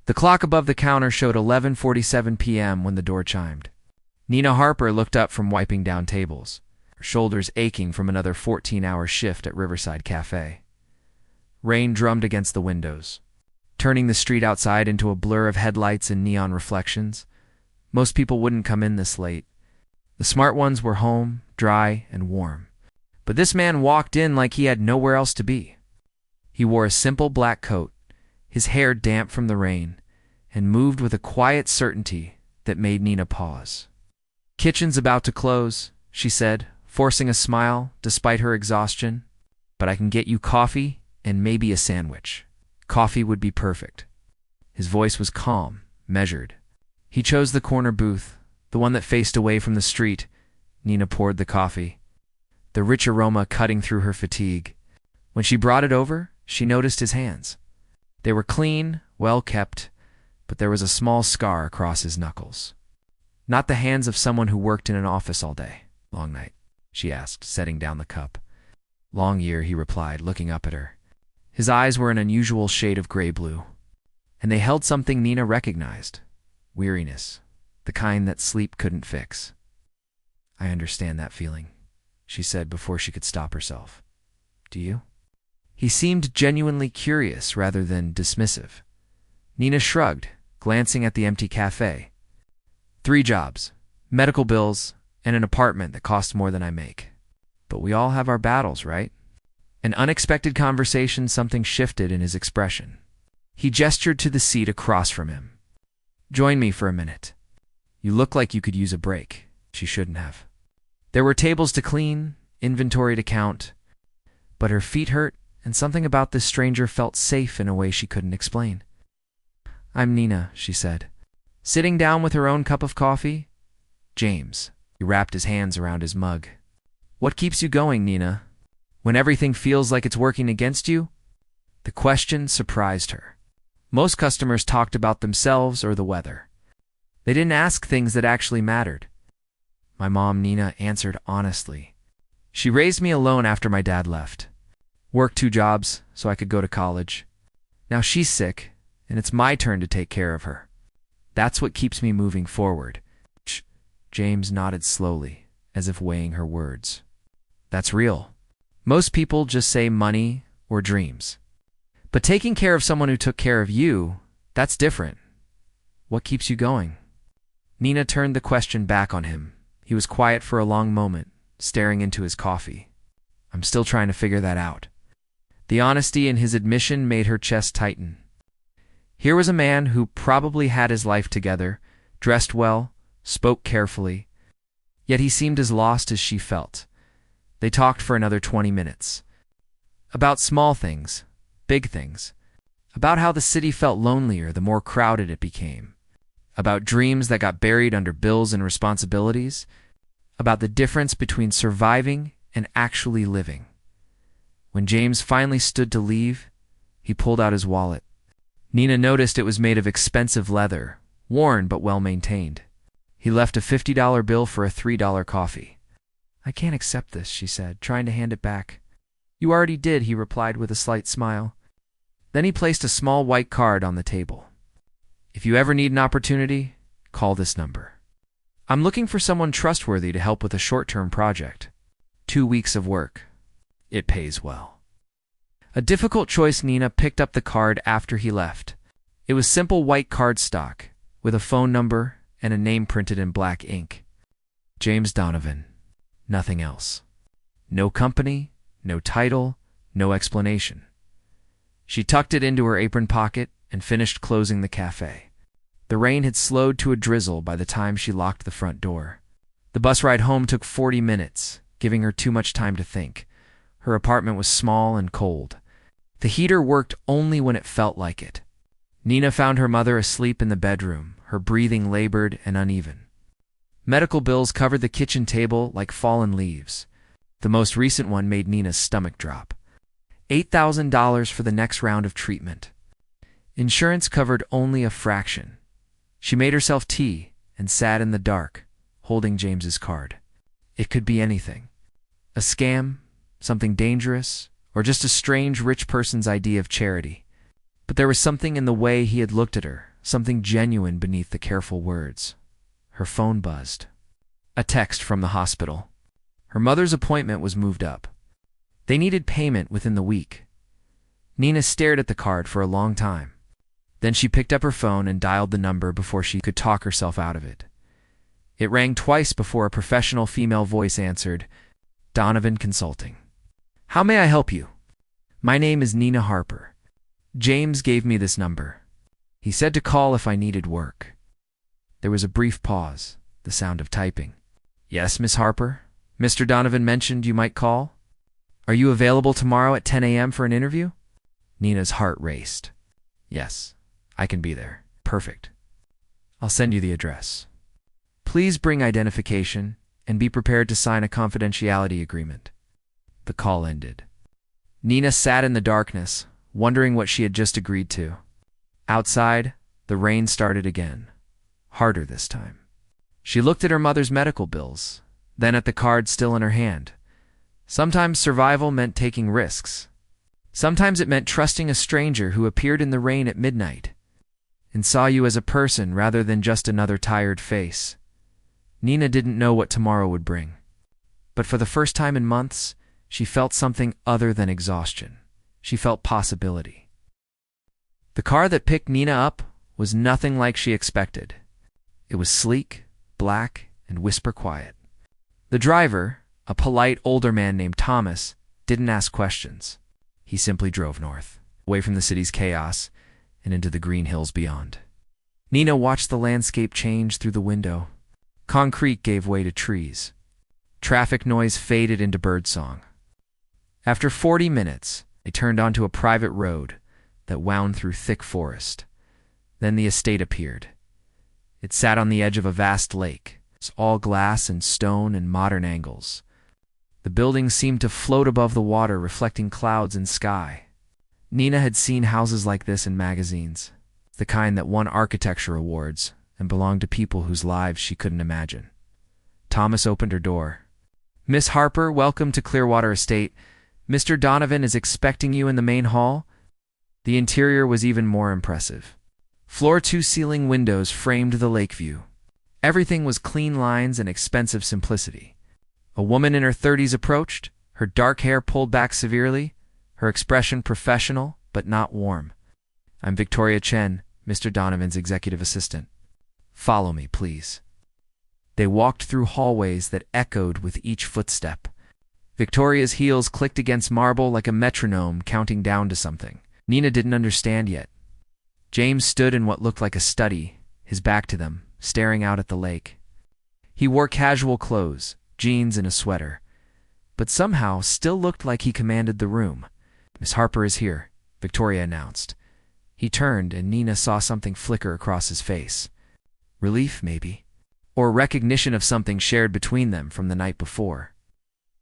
The clock above the counter showed 11:47 p.m. when the door chimed. Nina Harper looked up from wiping down tables, her shoulders aching from another 14-hour shift at Riverside Cafe. Rain drummed against the windows, turning the street outside into a blur of headlights and neon reflections. Most people wouldn't come in this late. The smart ones were home, dry and warm. But this man walked in like he had nowhere else to be. He wore a simple black coat, his hair damp from the rain, and moved with a quiet certainty that made Nina pause. "Kitchen's about to close," she said, forcing a smile despite her exhaustion. "But I can get you coffee and maybe a sandwich. Coffee would be perfect." His voice was calm, measured. He chose the corner booth, the one that faced away from the street. Nina poured the coffee, the rich aroma cutting through her fatigue. When she brought it over, she noticed his hands. They were clean, well kept, but there was a small scar across his knuckles. "Not the hands of someone who worked in an office all day." "Long night?" she asked, setting down the cup. "Long year," he replied, looking up at her. His eyes were an unusual shade of gray-blue, and they held something Nina recognized: weariness, the kind that sleep couldn't fix. "I understand that feeling," she said before she could stop herself. "Do you?" He seemed genuinely curious rather than dismissive. Nina shrugged, glancing at the empty cafe. "3 jobs, medical bills, and an apartment that costs more than I make. But we all have our battles, right?" An unexpected conversation, something shifted in his expression. He gestured to the seat across from him. "Join me for a minute. You look like you could use a break." She shouldn't have. There were tables to clean, inventory to count, but her feet hurt, and something about this stranger felt safe in a way she couldn't explain. "I'm Nina," she said, sitting down with her own cup of coffee. "James." He wrapped his hands around his mug. "What keeps you going, Nina? When everything feels like it's working against you?" The question surprised her. Most customers talked about themselves or the weather. They didn't ask things that actually mattered. "My mom," Nina answered honestly. "She raised me alone after my dad left. Worked 2 jobs so I could go to college. Now she's sick, and it's my turn to take care of her. That's what keeps me moving forward." James nodded slowly, as if weighing her words. "That's real. Most people just say money or dreams. But taking care of someone who took care of you, that's different. What keeps you going?" Nina turned the question back on him. He was quiet for a long moment, staring into his coffee. "I'm still trying to figure that out." The honesty in his admission made her chest tighten. Here was a man who probably had his life together, dressed well, spoke carefully, yet he seemed as lost as she felt. They talked for another 20 minutes. About small things, big things. About how the city felt lonelier the more crowded it became. About dreams that got buried under bills and responsibilities. About the difference between surviving and actually living. When James finally stood to leave, he pulled out his wallet. Nina noticed it was made of expensive leather, worn but well-maintained. He left a $50 bill for a $3 coffee. "I can't accept this," she said, trying to hand it back. "You already did," he replied with a slight smile. Then he placed a small white card on the table. "If you ever need an opportunity, call this number. I'm looking for someone trustworthy to help with a short-term project. 2 weeks of work. It pays well." A difficult choice. Nina picked up the card after he left. It was simple white cardstock, with a phone number and a name printed in black ink. James Donovan. Nothing else. No company, no title, no explanation. She tucked it into her apron pocket and finished closing the cafe. The rain had slowed to a drizzle by the time she locked the front door. The bus ride home took 40 minutes, giving her too much time to think. Her apartment was small and cold. The heater worked only when it felt like it. Nina found her mother asleep in the bedroom, her breathing labored and uneven. Medical bills covered the kitchen table like fallen leaves. The most recent one made Nina's stomach drop. $8,000 for the next round of treatment. Insurance covered only a fraction. She made herself tea and sat in the dark, holding James's card. It could be anything. A scam, something dangerous, or just a strange rich person's idea of charity. But there was something in the way he had looked at her, something genuine beneath the careful words. Her phone buzzed. A text from the hospital. Her mother's appointment was moved up. They needed payment within the week. Nina stared at the card for a long time. Then she picked up her phone and dialed the number before she could talk herself out of it. It rang twice before a professional female voice answered. Donovan Consulting. How may I help you? My name is Nina Harper. James gave me this number. He said to call if I needed work. There was a brief pause, the sound of typing. Yes, Miss Harper? Mr. Donovan mentioned you might call? Are you available tomorrow at 10 a.m. for an interview? Nina's heart raced. Yes, I can be there. Perfect. I'll send you the address. Please bring identification and be prepared to sign a confidentiality agreement. The call ended. Nina sat in the darkness, wondering what she had just agreed to. Outside, the rain started again, harder this time. She looked at her mother's medical bills, then at the card still in her hand. Sometimes survival meant taking risks. Sometimes it meant trusting a stranger who appeared in the rain at midnight and saw you as a person rather than just another tired face. Nina didn't know what tomorrow would bring, but for the first time in months, she felt something other than exhaustion. She felt possibility. The car that picked Nina up was nothing like she expected. It was sleek, black, and whisper quiet. The driver, a polite older man named Thomas, didn't ask questions. He simply drove north, away from the city's chaos and into the green hills beyond. Nina watched the landscape change through the window. Concrete gave way to trees. Traffic noise faded into birdsong. After 40 minutes, they turned onto a private road that wound through thick forest. Then the estate appeared. It sat on the edge of a vast lake, all glass and stone and modern angles. The buildings seemed to float above the water, reflecting clouds and sky. Nina had seen houses like this in magazines, the kind that won architecture awards and belonged to people whose lives she couldn't imagine. Thomas opened her door. Miss Harper, welcome to Clearwater Estate. Mr. Donovan is expecting you in the main hall. The interior was even more impressive. Floor-to-ceiling windows framed the lake view. Everything was clean lines and expensive simplicity. A woman in her 30s approached, her dark hair pulled back severely, her expression professional but not warm. I'm Victoria Chen, Mr. Donovan's executive assistant. Follow me, please. They walked through hallways that echoed with each footstep. Victoria's heels clicked against marble like a metronome counting down to something. Nina didn't understand yet. James stood in what looked like a study, his back to them, staring out at the lake. He wore casual clothes, jeans and a sweater, but somehow still looked like he commanded the room. Miss Harper is here, Victoria announced. He turned and Nina saw something flicker across his face. Relief, maybe, or recognition of something shared between them from the night before.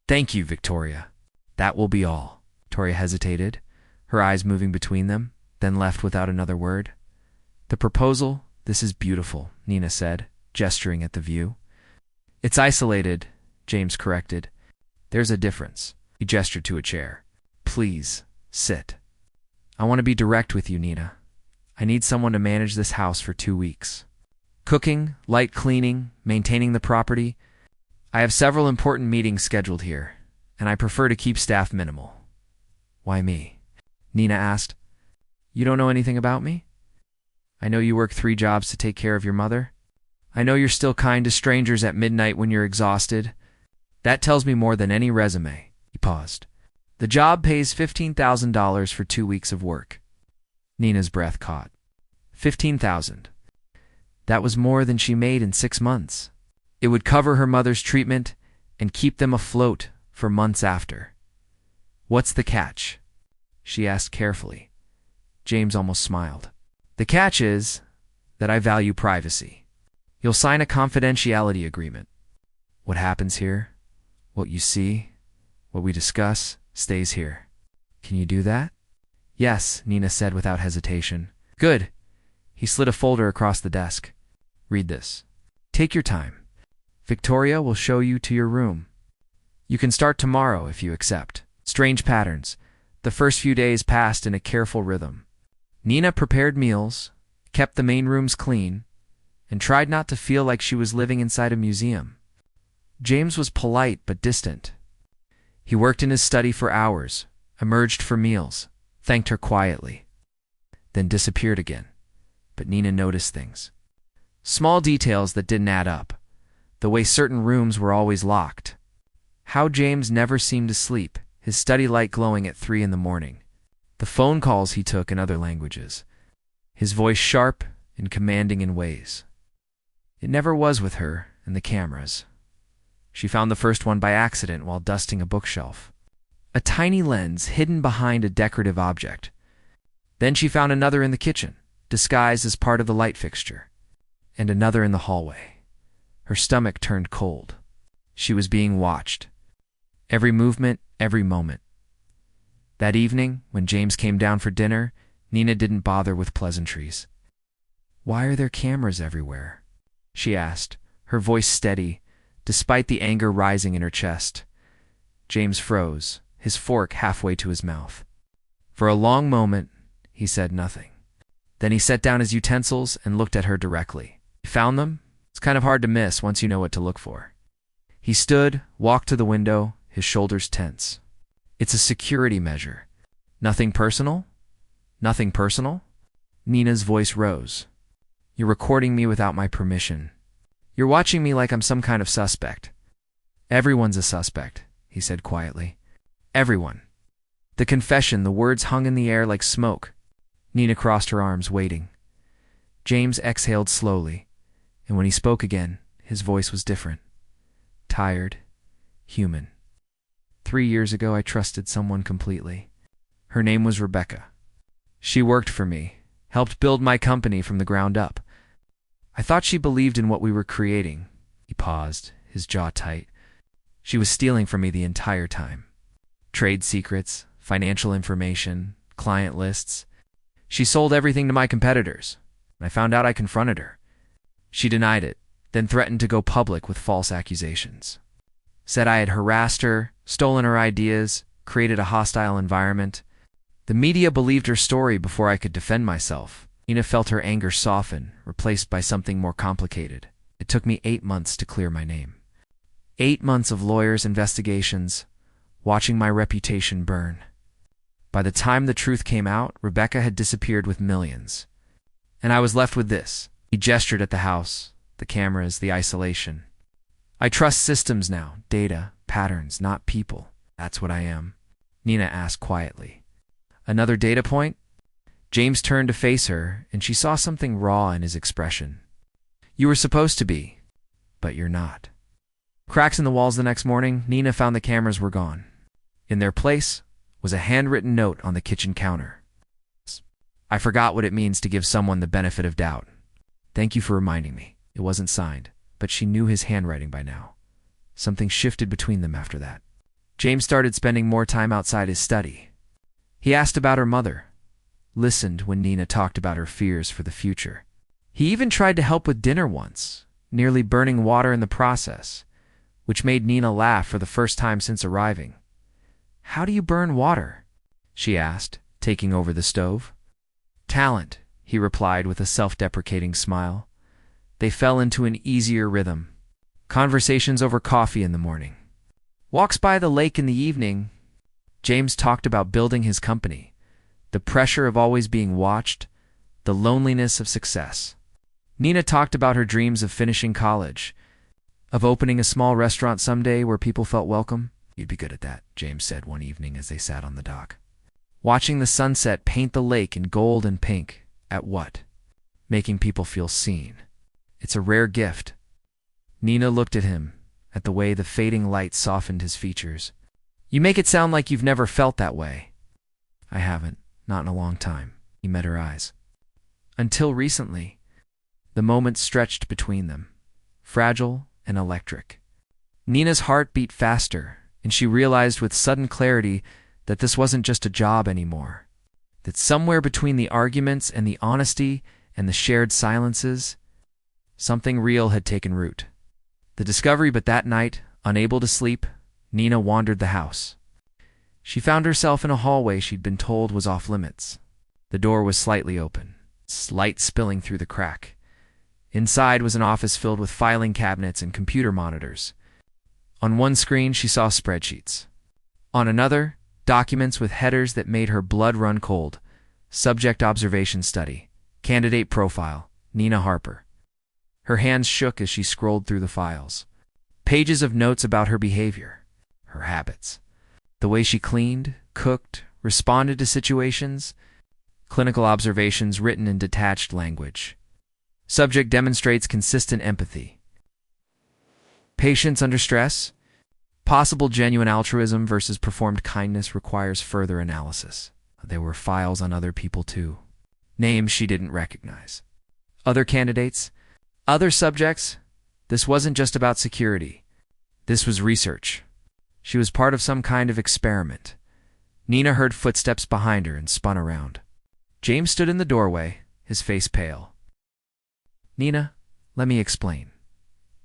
Thank you, Victoria. That will be all. Victoria hesitated, her eyes moving between them, then left without another word. The proposal, this is beautiful, Nina said, gesturing at the view. It's isolated, James corrected. There's a difference. He gestured to a chair. Please, sit. I want to be direct with you, Nina. I need someone to manage this house for 2 weeks. Cooking, light cleaning, maintaining the property. I have several important meetings scheduled here, and I prefer to keep staff minimal. Why me? Nina asked. You don't know anything about me? I know you work 3 jobs to take care of your mother. I know you're still kind to strangers at midnight when you're exhausted. That tells me more than any resume. He paused. The job pays $15,000 for 2 weeks of work. Nina's breath caught. $15,000. That was more than she made in 6 months. It would cover her mother's treatment and keep them afloat for months after. What's the catch? She asked carefully. James almost smiled. The catch is that I value privacy. You'll sign a confidentiality agreement. What happens here, what you see, what we discuss, stays here. Can you do that? Yes, Nina said without hesitation. Good. He slid a folder across the desk. Read this. Take your time. Victoria will show you to your room. You can start tomorrow if you accept. Strange patterns. The first few days passed in a careful rhythm. Nina prepared meals, kept the main rooms clean, and tried not to feel like she was living inside a museum. James was polite but distant. He worked in his study for hours, emerged for meals, thanked her quietly, then disappeared again. But Nina noticed things. Small details that didn't add up. The way certain rooms were always locked. How James never seemed to sleep, his study light glowing at 3 in the morning. The phone calls he took in other languages. His voice sharp and commanding in ways. It never was with her and the cameras. She found the first one by accident while dusting a bookshelf. A tiny lens hidden behind a decorative object. Then she found another in the kitchen, disguised as part of the light fixture, and another in the hallway. Her stomach turned cold. She was being watched. Every movement, every moment. That evening, when James came down for dinner, Nina didn't bother with pleasantries. "Why are there cameras everywhere?" she asked, her voice steady, despite the anger rising in her chest. James froze, his fork halfway to his mouth. For a long moment, he said nothing. Then he set down his utensils and looked at her directly. "You found them? It's kind of hard to miss once you know what to look for." He stood, walked to the window, his shoulders tense. "It's a security measure. Nothing personal? Nothing personal?" Nina's voice rose. "You're recording me without my permission. You're watching me like I'm some kind of suspect." "Everyone's a suspect," he said quietly. "Everyone." The confession, the words hung in the air like smoke. Nina crossed her arms, waiting. James exhaled slowly, and when he spoke again, his voice was different. Tired, human. 3 years ago, I trusted someone completely. Her name was Rebecca. She worked for me, helped build my company from the ground up. I thought she believed in what we were creating." He paused, his jaw tight. "She was stealing from me the entire time. Trade secrets, financial information, client lists. She sold everything to my competitors. I found out I confronted her. She denied it, then threatened to go public with false accusations. Said I had harassed her, stolen her ideas, created a hostile environment. The media believed her story before I could defend myself." Nina felt her anger soften, replaced by something more complicated. "It took me 8 months to clear my name. 8 months of lawyers' investigations, watching my reputation burn. By the time the truth came out, Rebecca had disappeared with millions. And I was left with this." He gestured at the house, the cameras, the isolation. "I trust systems now, data, patterns, not people. That's what I am." Nina asked quietly. "Another data point?" James turned to face her, and she saw something raw in his expression. "You were supposed to be, but you're not." Cracks in the walls the next morning, Nina found the cameras were gone. In their place was a handwritten note on the kitchen counter. "I forgot what it means to give someone the benefit of doubt. Thank you for reminding me." It wasn't signed, but she knew his handwriting by now. Something shifted between them after that. James started spending more time outside his study. He asked about her mother, listened when Nina talked about her fears for the future. He even tried to help with dinner once, nearly burning water in the process, which made Nina laugh for the first time since arriving. "How do you burn water?" she asked, taking over the stove. "Talent," he replied with a self-deprecating smile. They fell into an easier rhythm. Conversations over coffee in the morning. Walks by the lake in the evening. James talked about building his company, the pressure of always being watched, the loneliness of success. Nina talked about her dreams of finishing college, of opening a small restaurant someday where people felt welcome. "You'd be good at that," James said one evening as they sat on the dock. Watching the sunset paint the lake in gold and pink. At what? Making people feel seen. It's a rare gift. Nina looked at him, at the way the fading light softened his features. "You make it sound like you've never felt that way." "I haven't, not in a long time." He met her eyes. "Until recently." The moment stretched between them, fragile and electric. Nina's heart beat faster, and she realized with sudden clarity that this wasn't just a job anymore. That somewhere between the arguments and the honesty and the shared silences, something real had taken root. The discovery, but that night, unable to sleep, Nina wandered the house. She found herself in a hallway she'd been told was off limits. The door was slightly open. light spilling through the crack. Inside was an office filled with filing cabinets and computer monitors. On one screen, she saw spreadsheets. On another, documents with headers that made her blood run cold. Subject observation study. Candidate profile. Nina Harper. Her hands shook as she scrolled through the files. Pages of notes about her behavior, her habits, the way she cleaned, cooked, responded to situations, clinical observations written in detached language. Subject demonstrates consistent empathy. Patience under stress. Possible genuine altruism versus performed kindness requires further analysis. There were files on other people too. Names she didn't recognize. Other candidates. Other subjects. This wasn't just about security. This was research. She was part of some kind of experiment. Nina heard footsteps behind her and spun around. James stood in the doorway, his face pale. "Nina, let me explain."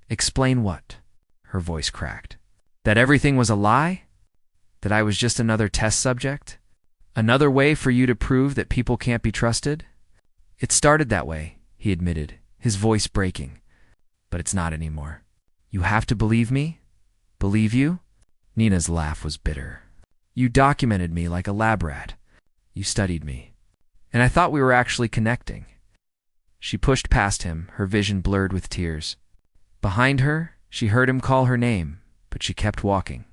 "Explain what?" Her voice cracked. "That everything was a lie? That I was just another test subject? Another way for you to prove that people can't be trusted?" "It started that way," he admitted, his voice breaking. "But it's not anymore. You have to believe me? Believe you?" Nina's laugh was bitter. "You documented me like a lab rat. You studied me. And I thought we were actually connecting." She pushed past him, her vision blurred with tears. Behind her, she heard him call her name, but she kept walking.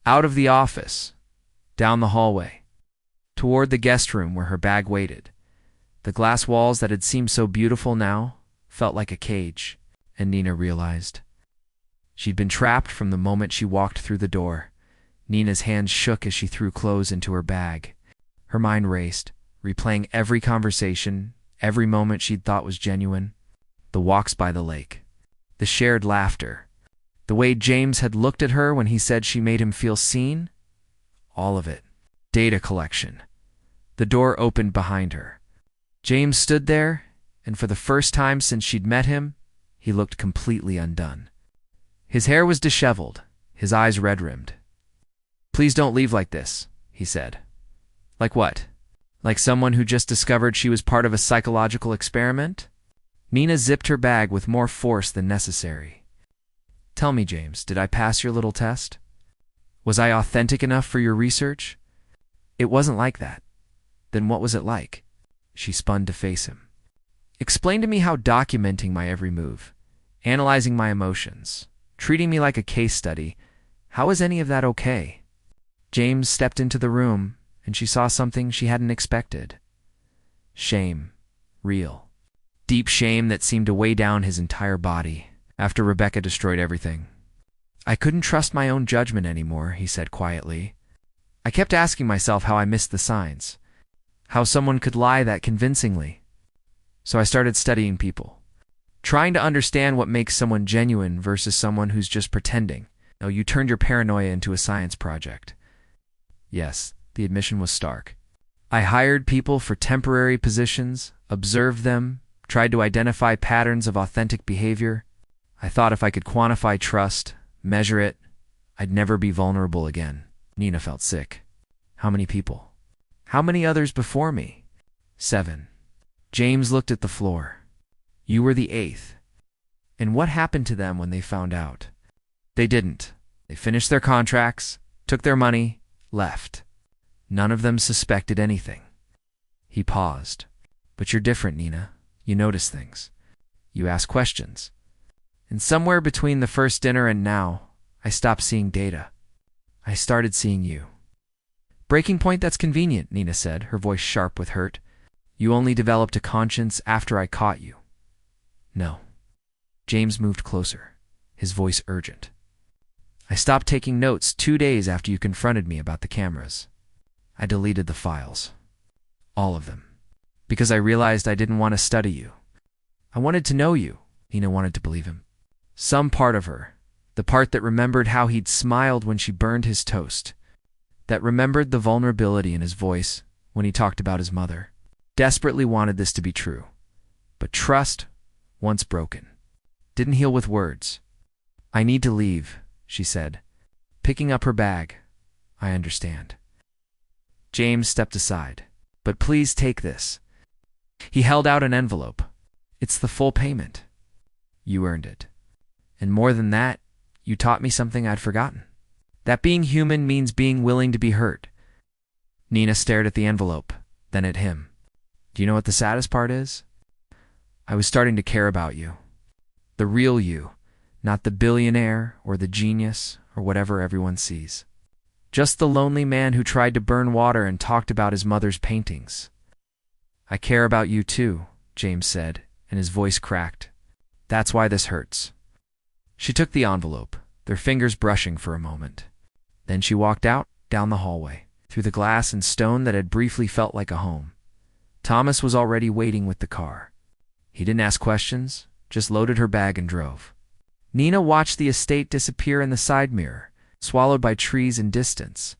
Out of the office, down the hallway, toward the guest room where her bag waited. The glass walls that had seemed so beautiful now felt like a cage, and Nina realized. She'd been trapped from the moment she walked through the door. Nina's hands shook as she threw clothes into her bag. Her mind raced, replaying every conversation, every moment she'd thought was genuine. The walks by the lake, the shared laughter, the way James had looked at her when he said she made him feel seen. All of it. Data collection. The door opened behind her. James stood there, and for the first time since she'd met him, he looked completely undone. His hair was disheveled, his eyes red-rimmed. "Please don't leave like this," he said. "Like what? Like someone who just discovered she was part of a psychological experiment?" Nina zipped her bag with more force than necessary. "Tell me, James, did I pass your little test? Was I authentic enough for your research? It wasn't like that. Then what was it like?" She spun to face him. "Explain to me how documenting my every move, analyzing my emotions, treating me like a case study, how is any of that okay?" James stepped into the room, and she saw something she hadn't expected. Shame. Real. Deep shame that seemed to weigh down his entire body after Rebecca destroyed everything. "I couldn't trust my own judgment anymore," he said quietly. "I kept asking myself how I missed the signs, how someone could lie that convincingly. So I started studying people, trying to understand what makes someone genuine versus someone who's just pretending." "Oh, you turned your paranoia into a science project." Yes, the admission was stark. "I hired people for temporary positions, observed them, tried to identify patterns of authentic behavior. I thought if I could quantify trust, measure it, I'd never be vulnerable again." Nina felt sick. "How many people? How many others before me?" 7. James looked at the floor. "You were the 8th. And what happened to them when they found out?" "They didn't. They finished their contracts, took their money, left. None of them suspected anything." He paused. "But you're different, Nina. You notice things. You ask questions. And somewhere between the first dinner and now, I stopped seeing data. I started seeing you." "Breaking point, that's convenient," Nina said, her voice sharp with hurt. "You only developed a conscience after I caught you." "No." James moved closer, his voice urgent. "I stopped taking notes 2 days after you confronted me about the cameras. I deleted the files. All of them. Because I realized I didn't want to study you. I wanted to know you." Nina wanted to believe him. Some part of her, the part that remembered how he'd smiled when she burned his toast, that remembered the vulnerability in his voice when he talked about his mother, desperately wanted this to be true. But trust, once broken, didn't heal with words. "I need to leave," she said, picking up her bag. "I understand." James stepped aside. "But please take this. He held out an envelope. It's the full payment. You earned it. And more than that, you taught me something I'd forgotten. That being human means being willing to be hurt. Nina stared at the envelope, then at him. Do you know what the saddest part is? I was starting to care about you. The real you, not the billionaire or the genius or whatever everyone sees. Just the lonely man who tried to burn water and talked about his mother's paintings. I care about you too, James said, and his voice cracked. That's why this hurts. She took the envelope, their fingers brushing for a moment. Then she walked out, down the hallway, through the glass and stone that had briefly felt like a home. Thomas was already waiting with the car. He didn't ask questions, just loaded her bag and drove. Nina watched the estate disappear in the side mirror, swallowed by trees and distance.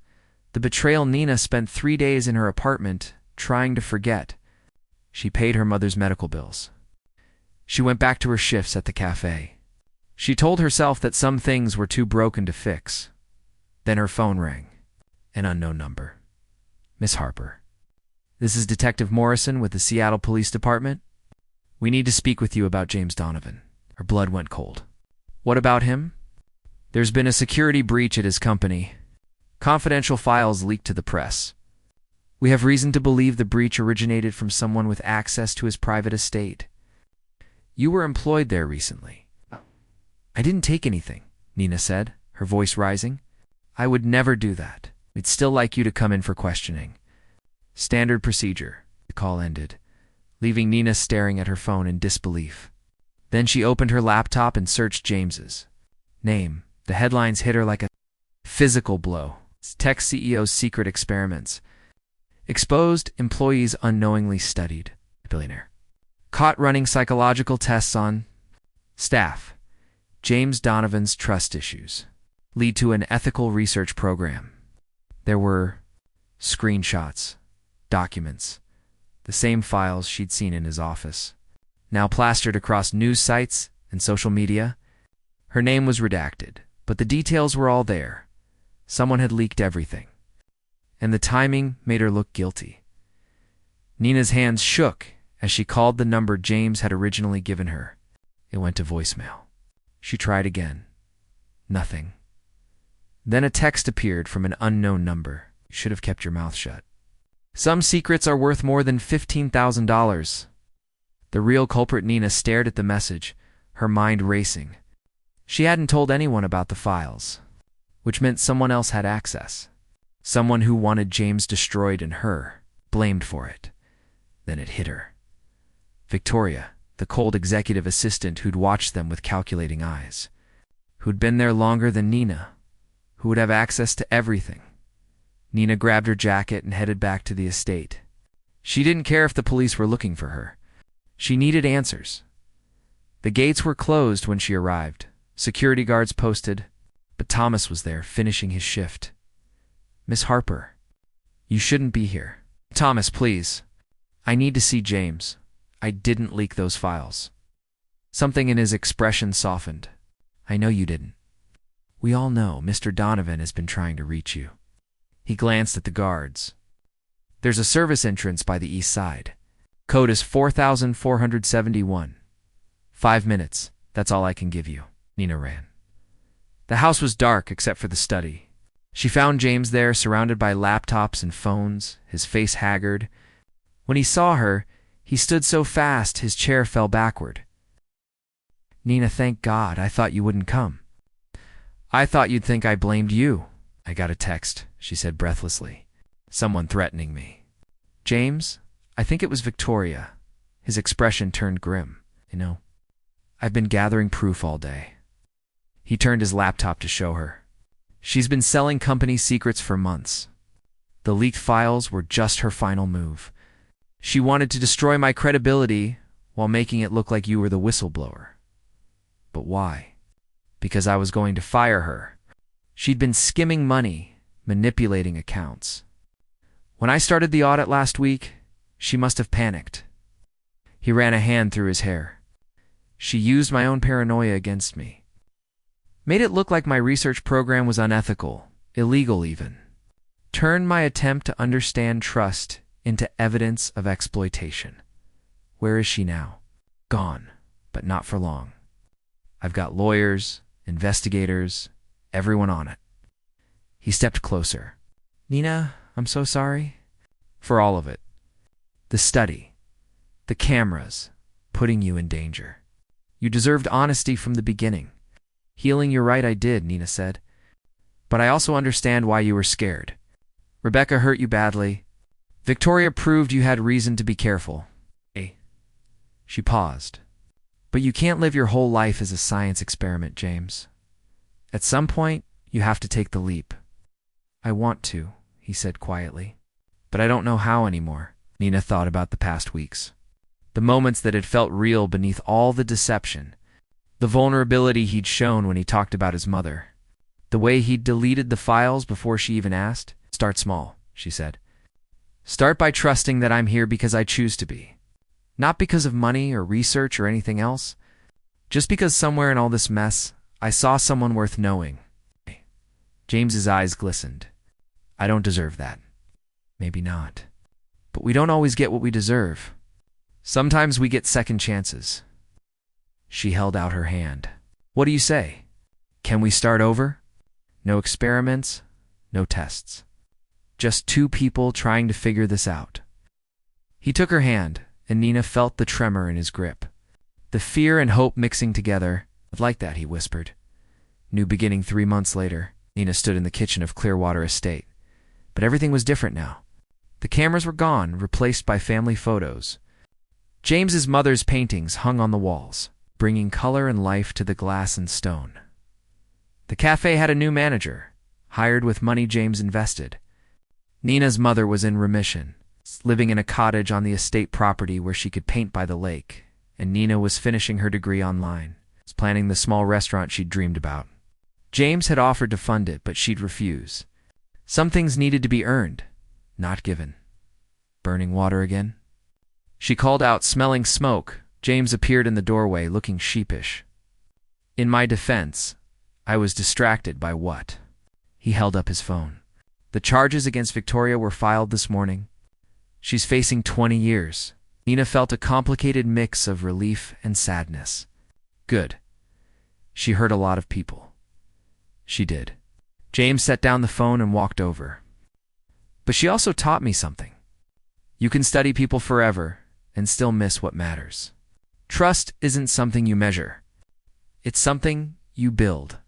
The betrayal. Nina spent 3 days in her apartment, trying to forget. She paid her mother's medical bills. She went back to her shifts at the cafe. She told herself that some things were too broken to fix. Then her phone rang. An unknown number. Miss Harper. This is Detective Morrison with the Seattle Police Department. We need to speak with you about James Donovan. Her blood went cold. What about him? There's been a security breach at his company. Confidential files leaked to the press. We have reason to believe the breach originated from someone with access to his private estate. You were employed there recently. I didn't take anything, Nina said, her voice rising. I would never do that. We'd still like you to come in for questioning. Standard procedure. The call ended, leaving Nina staring at her phone in disbelief. Then she opened her laptop and searched James's name. The headlines hit her like a physical blow. Tech CEO's secret experiments. Exposed, employees unknowingly studied. Billionaire. Caught running psychological tests on staff. James Donovan's trust issues lead to an ethical research program. There were screenshots, documents, the same files she'd seen in his office, now plastered across news sites and social media. Her name was redacted, but the details were all there. Someone had leaked everything, and the timing made her look guilty. Nina's hands shook as she called the number James had originally given her. It went to voicemail. She tried again. Nothing. Then a text appeared from an unknown number. You should have kept your mouth shut. Some secrets are worth more than $15,000. The real culprit. Nina stared at the message, her mind racing. She hadn't told anyone about the files, which meant someone else had access. Someone who wanted James destroyed and her blamed for it. Then it hit her. Victoria, the cold executive assistant who'd watched them with calculating eyes, who'd been there longer than Nina, who would have access to everything. Nina grabbed her jacket and headed back to the estate. She didn't care if the police were looking for her. She needed answers. The gates were closed when she arrived, security guards posted, but Thomas was there, finishing his shift. Miss Harper, you shouldn't be here. Thomas, please. I need to see James. I didn't leak those files. Something in his expression softened. I know you didn't. We all know Mr. Donovan has been trying to reach you. He glanced at the guards. There's a service entrance by the east side. Code is 4471. 5 minutes. That's all I can give you. Nina ran. The house was dark except for the study. She found James there, surrounded by laptops and phones, his face haggard. When he saw her, he stood so fast his chair fell backward. Nina, thank God. I thought you wouldn't come. I thought you'd think I blamed you. I got a text, she said breathlessly. Someone threatening me. James? I think it was Victoria. His expression turned grim. You know, I've been gathering proof all day. He turned his laptop to show her. She's been selling company secrets for months. The leaked files were just her final move. She wanted to destroy my credibility while making it look like you were the whistleblower. But why? Because I was going to fire her. She'd been skimming money, manipulating accounts. When I started the audit last week, she must have panicked. He ran a hand through his hair. She used my own paranoia against me. Made it look like my research program was unethical, illegal even. Turned my attempt to understand trust into evidence of exploitation. Where is she now? Gone, but not for long. I've got lawyers, investigators, everyone on it. He stepped closer. Nina, I'm so sorry. For all of it. The study. The cameras. Putting you in danger. You deserved honesty from the beginning. Healing, you're right, I did, Nina said. But I also understand why you were scared. Rebecca hurt you badly. Victoria proved you had reason to be careful. She paused. But you can't live your whole life as a science experiment, James. At some point, you have to take the leap. I want to, he said quietly. But I don't know how anymore. Nina thought about the past weeks. The moments that had felt real beneath all the deception. The vulnerability he'd shown when he talked about his mother. The way he'd deleted the files before she even asked. Start small, she said. Start by trusting that I'm here because I choose to be. Not because of money or research or anything else. Just because somewhere in all this mess, I saw someone worth knowing. James's eyes glistened. I don't deserve that. Maybe not. But we don't always get what we deserve. Sometimes we get second chances. She held out her hand. What do you say? Can we start over? No experiments, no tests. Just two people trying to figure this out. He took her hand, and Nina felt the tremor in his grip. The fear and hope mixing together. I'd like that, he whispered. New beginning 3 months later, Nina stood in the kitchen of Clearwater Estate. But everything was different now. The cameras were gone, replaced by family photos. James's mother's paintings hung on the walls, bringing color and life to the glass and stone. The cafe had a new manager, hired with money James invested. Nina's mother was in remission, living in a cottage on the estate property where she could paint by the lake, and Nina was finishing her degree online, planning the small restaurant she'd dreamed about. James had offered to fund it, but she'd refuse. Some things needed to be earned, not given. Burning water again? She called out, smelling smoke. James appeared in the doorway, looking sheepish. In my defense, I was distracted by what? He held up his phone. The charges against Victoria were filed this morning. She's facing 20 years. Nina felt a complicated mix of relief and sadness. Good. She hurt a lot of people. She did. James set down the phone and walked over. But she also taught me something. You can study people forever and still miss what matters. Trust isn't something you measure. It's something you build.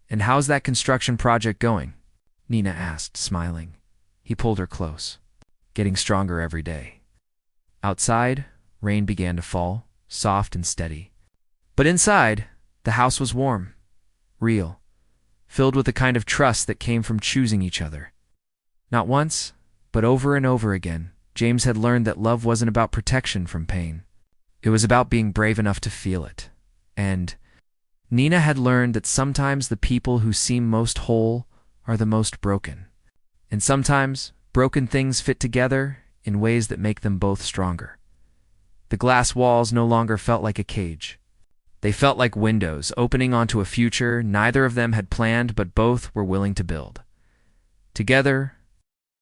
And how's that construction project going? Nina asked, smiling. He pulled her close. Getting stronger every day. Outside, rain began to fall, soft and steady. But inside, the house was warm, real, filled with the kind of trust that came from choosing each other. Not once, but over and over again, James had learned that love wasn't about protection from pain. It was about being brave enough to feel it. And Nina had learned that sometimes the people who seem most whole are the most broken. And sometimes broken things fit together in ways that make them both stronger. The glass walls no longer felt like a cage. They felt like windows opening onto a future neither of them had planned but both were willing to build. Together,